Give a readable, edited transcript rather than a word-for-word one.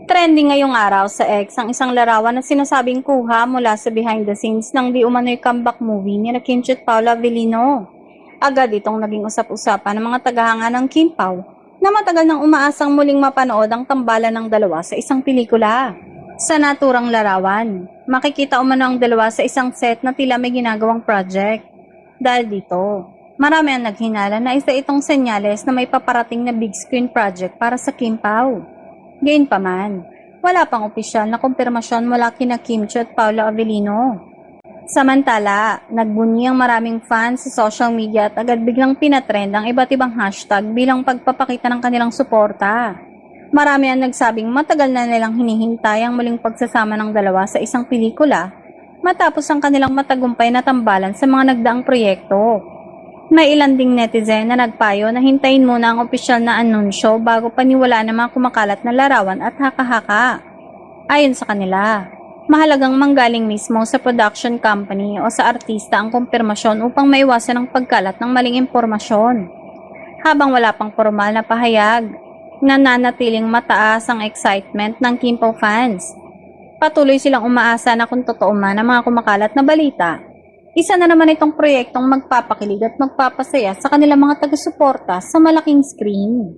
Trending ngayong araw sa X ang isang larawan na sinasabing kuha mula sa behind the scenes ng di umano'y comeback movie ni Kimchi at Paula Avellino. Agad itong naging usap-usapan ng mga tagahanga ng Kim Pao na matagal nang umaasang muling mapanood ang tambalan ng dalawa sa isang pelikula. Sa naturang larawan, makikita umano ang dalawa sa isang set na tila may ginagawang project. Dahil dito, marami ang naghinala na isa itong senyales na may paparating na big screen project para sa Kim Pao. Gayunpaman, wala pang opisyal na kumpirmasyon mula kina Kimchi at Paula Avellino. Samantala, nagbunyi ang maraming fans sa social media at agad biglang pinatrend ang iba't ibang hashtag bilang pagpapakita ng kanilang suporta. Marami ang nagsabing matagal na nilang hinihintay ang muling pagsasama ng dalawa sa isang pelikula matapos ang kanilang matagumpay na tambalan sa mga nagdaang proyekto. May ilan ding netizen na nagpayo na hintayin muna ang opisyal na anunsyo bago paniwalaan ng mga kumakalat na larawan at haka-haka. Ayon sa kanila, mahalagang manggaling mismo sa production company o sa artista ang kumpirmasyon upang maiwasan ang pagkalat ng maling impormasyon. Habang wala pang formal na pahayag, nananatiling mataas ang excitement ng Kim Pao fans. Patuloy silang umaasa na kung totoo man ang mga kumakalat na balita, isa na naman itong proyektong magpapakilig at magpapasaya sa kanilang mga taga-suporta sa malaking screen.